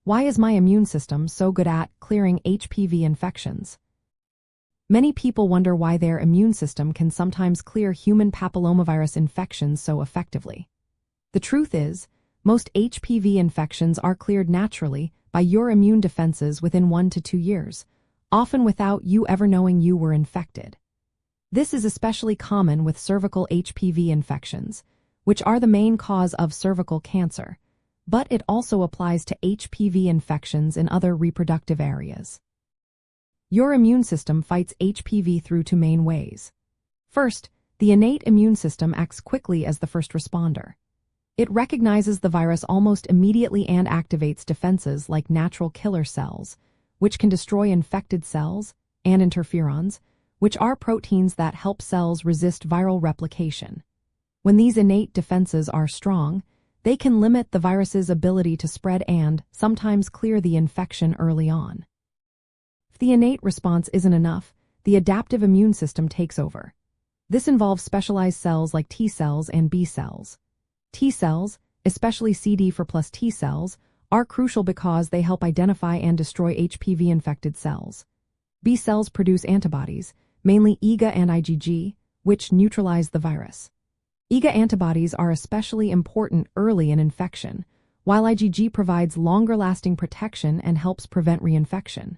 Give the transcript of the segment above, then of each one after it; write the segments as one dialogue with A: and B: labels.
A: Why is my immune system so good at clearing HPV infections? Many people wonder why their immune system can sometimes clear human papillomavirus infections so effectively. The truth is, most HPV infections are cleared naturally by your immune defenses within 1 to 2 years, often without you ever knowing you were infected. This is especially common with cervical HPV infections, which are the main cause of cervical cancer, but it also applies to HPV infections in other reproductive areas. Your immune system fights HPV through 2 main ways. First, the innate immune system acts quickly as the first responder. It recognizes the virus almost immediately and activates defenses like natural killer cells, which can destroy infected cells, and interferons, which are proteins that help cells resist viral replication. When these innate defenses are strong, they can limit the virus's ability to spread and sometimes clear the infection early on. If the innate response isn't enough, the adaptive immune system takes over. This involves specialized cells like T cells and B cells. T cells, especially CD4+ T cells, are crucial because they help identify and destroy HPV-infected cells. B cells produce antibodies, mainly IgA and IgG, which neutralize the virus. IgA antibodies are especially important early in infection, while IgG provides longer-lasting protection and helps prevent reinfection.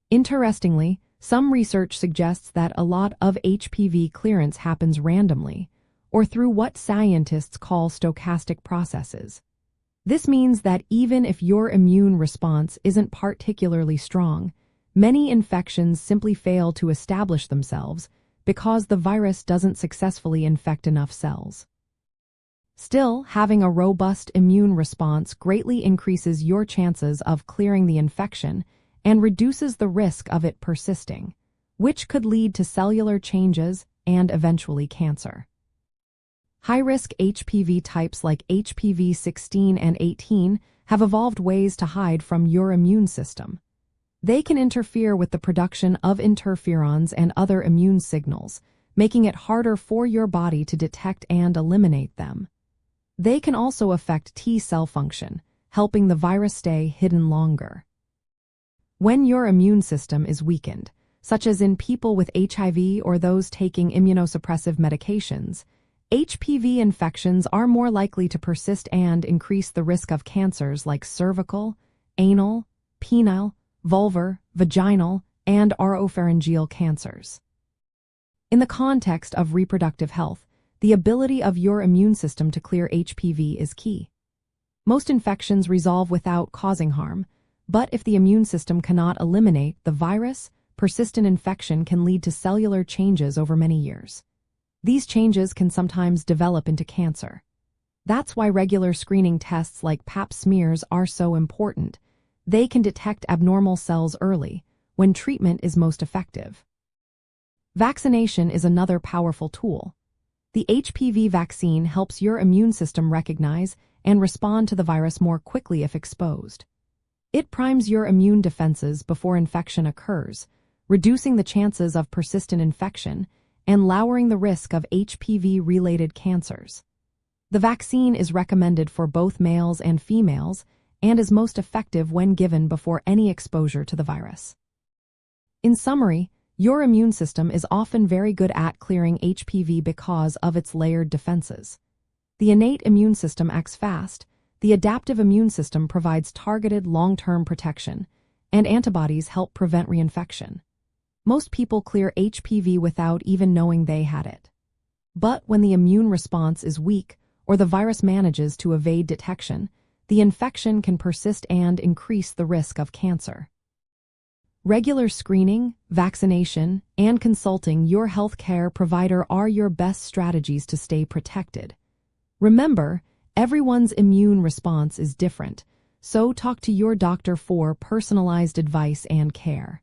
A: Interestingly, some research suggests that a lot of HPV clearance happens randomly, or through what scientists call stochastic processes. This means that even if your immune response isn't particularly strong, many infections simply fail to establish themselves because the virus doesn't successfully infect enough cells. Still, having a robust immune response greatly increases your chances of clearing the infection and reduces the risk of it persisting, which could lead to cellular changes and eventually cancer. High-risk HPV types like HPV 16 and 18 have evolved ways to hide from your immune system. They can interfere with the production of interferons and other immune signals, making it harder for your body to detect and eliminate them. They can also affect T cell function, helping the virus stay hidden longer. When your immune system is weakened, such as in people with HIV or those taking immunosuppressive medications, HPV infections are more likely to persist and increase the risk of cancers like cervical, anal, penile, vulvar, vaginal, and oropharyngeal cancers. In the context of reproductive health, the ability of your immune system to clear HPV is key. Most infections resolve without causing harm, but if the immune system cannot eliminate the virus, persistent infection can lead to cellular changes over many years. These changes can sometimes develop into cancer. That's why regular screening tests like Pap smears are so important. They can detect abnormal cells early, when treatment is most effective. Vaccination is another powerful tool. The HPV vaccine helps your immune system recognize and respond to the virus more quickly if exposed. It primes your immune defenses before infection occurs, reducing the chances of persistent infection and lowering the risk of HPV-related cancers. The vaccine is recommended for both males and females and is most effective when given before any exposure to the virus. In summary, your immune system is often very good at clearing HPV because of its layered defenses. The innate immune system acts fast, the adaptive immune system provides targeted long-term protection, and antibodies help prevent reinfection. Most people clear HPV without even knowing they had it. But when the immune response is weak or the virus manages to evade detection, the infection can persist and increase the risk of cancer. Regular screening, vaccination, and consulting your healthcare provider are your best strategies to stay protected. Remember, everyone's immune response is different, so talk to your doctor for personalized advice and care.